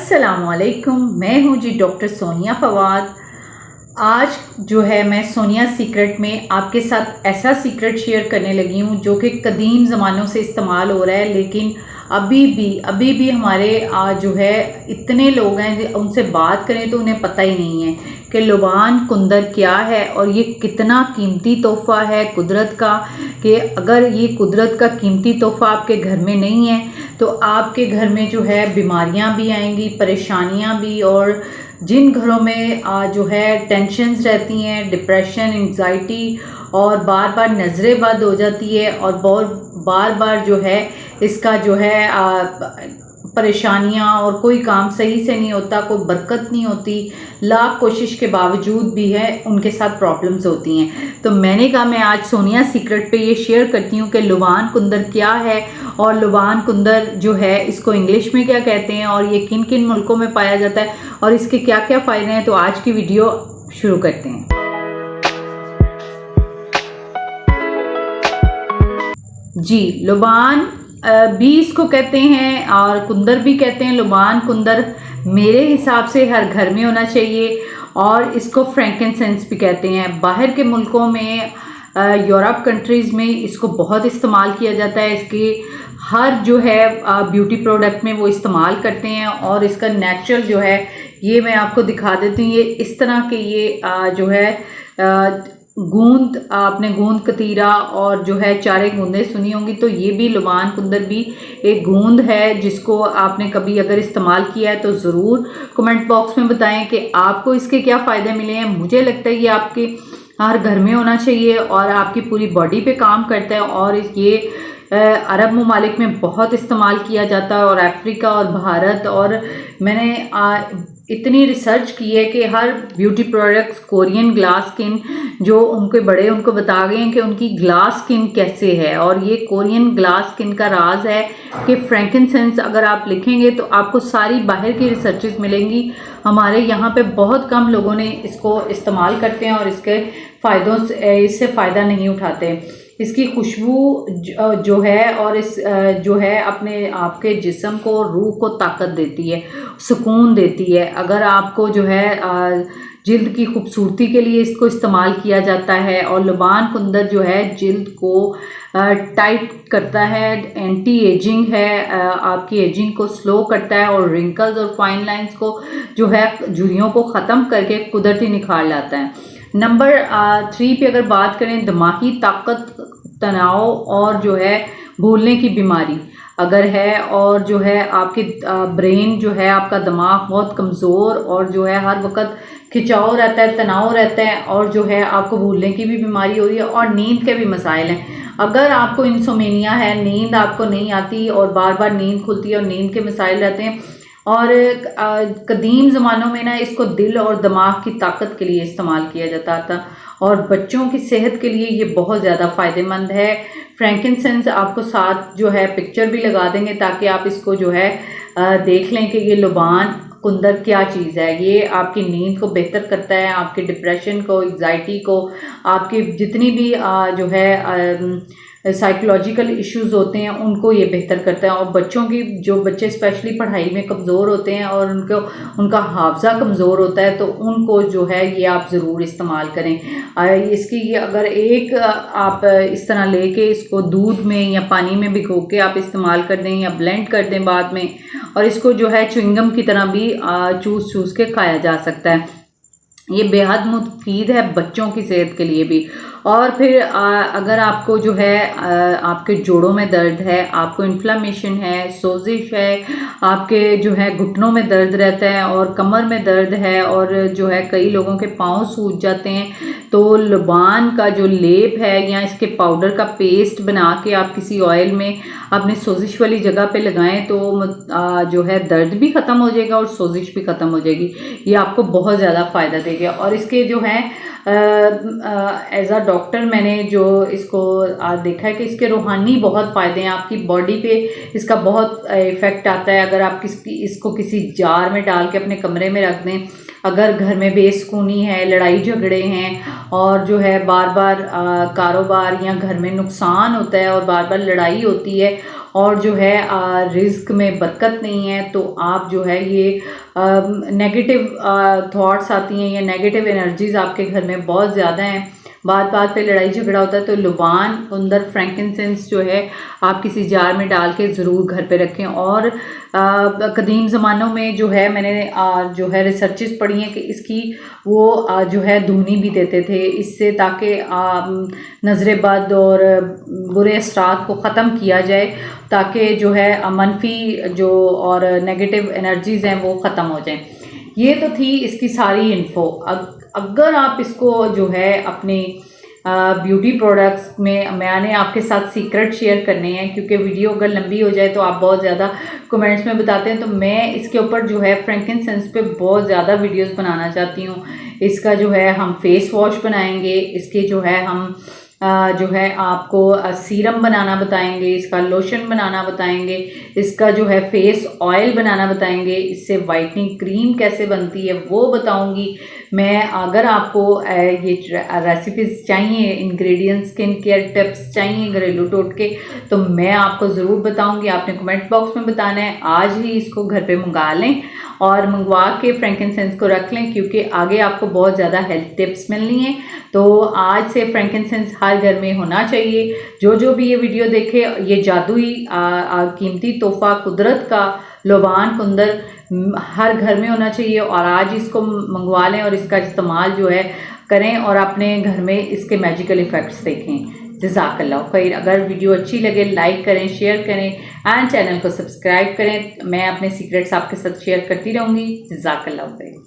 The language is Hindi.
अस्सलामुअलैकुम, मैं हूं जी डॉक्टर सोनिया फवाद। आज जो है मैं सोनिया सीक्रेट में आपके साथ ऐसा सीक्रेट शेयर करने लगी हूं जो कि कदीम ज़मानों से इस्तेमाल हो रहा है, लेकिन अभी भी हमारे जो है इतने लोग हैं उनसे बात करें तो उन्हें पता ही नहीं है कि लुबान कुंदर क्या है और ये कितना कीमती तोहफ़ा है कुदरत का। कि अगर ये कुदरत का कीमती तोहफ़ा आपके घर में नहीं है तो आपके घर में जो है बीमारियां भी आएंगी, परेशानियां भी। और जिन घरों में जो है टेंशन्स रहती हैं, डिप्रेशन, एंग्जाइटी और बार बार नज़रें बद हो जाती है और बहुत बार बार जो है इसका जो है परेशानियां और कोई काम सही से नहीं होता, कोई बरकत नहीं होती, लाख कोशिश के बावजूद भी है उनके साथ प्रॉब्लम्स होती हैं। तो मैंने कहा मैं आज सोनिया सीक्रेट पे ये शेयर करती हूँ कि लुबान कुंदर क्या है और लुबान कुंदर जो है इसको इंग्लिश में क्या कहते हैं और ये किन किन मुल्कों में पाया जाता है और इसके क्या क्या फ़ायदे हैं। तो आज की वीडियो शुरू करते हैं। जी, लुबान भी इसको कहते हैं और कुंदर भी कहते हैं। लुबान कुंदर मेरे हिसाब से हर घर में होना चाहिए और इसको फ्रैंकिनसेंस भी कहते हैं। बाहर के मुल्कों में यूरोप कंट्रीज़ में इसको बहुत इस्तेमाल किया जाता है। इसके हर जो है ब्यूटी प्रोडक्ट में वो इस्तेमाल करते हैं और इसका नेचुरल जो है ये मैं आपको दिखा देती हूँ। ये इस तरह के ये जो है गूंद, आपने गूंद कतीरा और जो है चारे गूंदें सुनी होंगी, तो ये भी लुबान कुंदर भी एक गूंद है जिसको आपने कभी अगर इस्तेमाल किया है तो ज़रूर कमेंट बॉक्स में बताएं कि आपको इसके क्या फ़ायदे मिले हैं। मुझे लगता है ये आपके हर घर में होना चाहिए और आपकी पूरी बॉडी पे काम करता है और ये अरब ममालिक में बहुत इस्तेमाल किया जाता है और अफ्रीका और भारत। और मैंने इतनी रिसर्च की है कि हर beauty products Korean glass skin जो उनके बड़े उनको बता गए हैं कि उनकी ग्लास स्किन कैसे है। और ये कोरियन ग्लास स्किन का राज है कि फ्रैंकिनसेंस अगर आप लिखेंगे तो आपको सारी बाहर की रिसर्चेस मिलेंगी। हमारे यहाँ पे बहुत कम लोगों ने इसको इस्तेमाल करते हैं और इसके फ़ायदों से इससे फ़ायदा नहीं उठाते। इसकी खुशबू जो है और इस जो है अपने आपके जिस्म को, रूह को ताकत देती है, सुकून देती है। अगर आपको जो है जिल्द की खूबसूरती के लिए इसको इस्तेमाल किया जाता है। और लुबान कुंदर जो है जिल्द को टाइट करता है, एंटी एजिंग है, आपकी एजिंग को स्लो करता है और रिंकल्स और फाइन लाइंस को जो है झुर्रियों को ख़त्म करके कुदरती निखार लाता है। नंबर 3 पे अगर बात करें, दिमागी ताकत, तनाव और जो है भूलने की बीमारी अगर है और जो है आपकी ब्रेन जो है, आपका दिमाग बहुत कमज़ोर और जो है हर वक्त खिंचाव रहता है, तनाव रहता है और जो है आपको भूलने की भी बीमारी हो रही है और नींद के भी मसाइल हैं। अगर आपको इंसोमेनिया है, नींद आपको नहीं आती और बार बार नींद खुलती है और नींद के मसाइल रहते हैं। और कदीम ज़मानों में ना इसको दिल और दिमाग की ताकत के लिए इस्तेमाल किया जाता था और बच्चों की सेहत के लिए ये बहुत ज़्यादा फ़ायदेमंद है। फ्रैंकिनसेंस आपको साथ जो है पिक्चर भी लगा देंगे ताकि आप इसको जो है देख लें कि ये लुबान कुंदर क्या चीज़ है। ये आपकी नींद को बेहतर करता है, आपके डिप्रेशन को, एग्जाइटी को, आपकी जितनी भी जो है साइकोलॉजिकल इश्यूज होते हैं उनको ये बेहतर करता है। और बच्चों की, जो बच्चे स्पेशली पढ़ाई में कमज़ोर होते हैं और उनका हाफजा कमज़ोर होता है तो उनको जो है ये आप ज़रूर इस्तेमाल करें। इसकी ये अगर एक आप इस तरह लेके इसको दूध में या पानी में भिगो के आप इस्तेमाल कर दें या ब्लेंड कर दें बाद में, और इसको जो है च्युइंगम की तरह भी चूस के खाया जा सकता है। ये बेहद मुफीद है बच्चों की सेहत के लिए भी। और फिर अगर आपको जो है आपके जोड़ों में दर्द है, आपको इन्फ्लामेशन है, सोजिश है, आपके जो है घुटनों में दर्द रहता है और कमर में दर्द है और जो है कई लोगों के पाँव सूज जाते हैं, तो लुबान का जो लेप है या इसके पाउडर का पेस्ट बना के आप किसी ऑयल में अपने सोजिश वाली जगह पे लगाएं तो जो है दर्द भी ख़त्म हो जाएगा और सोजिश भी ख़त्म हो जाएगी। ये आपको बहुत ज़्यादा फ़ायदा देगा। और इसके जो है एज अ डॉक्टर मैंने जो इसको देखा है कि इसके रूहानी बहुत फ़ायदे हैं, आपकी बॉडी पे इसका बहुत इफ़ेक्ट आता है। अगर आप इसको किसी जार में डाल के अपने कमरे में रख दें, अगर घर में बेसुकूनी है, लड़ाई झगड़े हैं और जो है बार बार कारोबार या घर में नुकसान होता है और बार बार लड़ाई होती है और जो है रिस्क में बरकत नहीं है, तो आप जो है ये नेगेटिव थॉट्स आती हैं या नेगेटिव एनर्जीज आपके घर में बहुत ज़्यादा हैं, बात बात पे लड़ाई झगड़ा होता है, तो लुबान कुंदर फ्रैंकिनसेंस जो है आप किसी जार में डाल के ज़रूर घर पे रखें। और कदीम ज़मानों में जो है मैंने जो है रिसर्चेस पढ़ी हैं कि इसकी वो जो है धुनी भी देते थे इससे, ताकि नज़र बद और बुरे असरात को ख़त्म किया जाए, ताकि जो है मनफी जो और नेगेटिव एनर्जीज़ हैं वो ख़त्म हो जाएं। ये तो थी इसकी सारी इन्फो। अगर आप इसको जो है अपने ब्यूटी प्रोडक्ट्स में, मैंने आपके साथ सीक्रेट शेयर करने हैं, क्योंकि वीडियो अगर लंबी हो जाए तो आप बहुत ज़्यादा कमेंट्स में बताते हैं, तो मैं इसके ऊपर जो है फ्रैंकिनसेंस पे बहुत ज़्यादा वीडियोस बनाना चाहती हूँ। इसका जो है हम फेस वॉश बनाएंगे, इसके जो है हम जो है आपको सीरम बनाना बताएंगे, इसका लोशन बनाना बताएंगे, इसका जो है फेस ऑयल बनाना बताएंगे, इससे वाइटनिंग क्रीम कैसे बनती है वो बताऊंगी मैं। अगर आपको ये रेसिपीज़ चाहिए, इंग्रेडिएंट्स, स्किन केयर टिप्स चाहिए, घरेलू टोटके, तो मैं आपको ज़रूर बताऊंगी। आपने कमेंट बॉक्स में बताना है। आज ही इसको घर पे मंगा लें और मंगवा के फ्रैंकिनसेंस को रख लें, क्योंकि आगे आपको बहुत ज़्यादा हेल्थ टिप्स मिलनी है। तो आज से फ्रैंकिनसेंस हर घर में होना चाहिए। जो भी ये वीडियो देखे, ये जादुई कीमती तोहफा कुदरत का लोबान कुंदर हर घर में होना चाहिए, और आज इसको मंगवा लें और इसका इस्तेमाल जो है करें और अपने घर में इसके मैजिकल इफ़ेक्ट्स देखें। जज़ाकल्लाह खैर। अगर वीडियो अच्छी लगे लाइक करें, शेयर करें एंड चैनल को सब्सक्राइब करें। मैं अपने सीक्रेट्स आपके साथ शेयर करती रहूँगी। जज़ाकल्लाह खैर।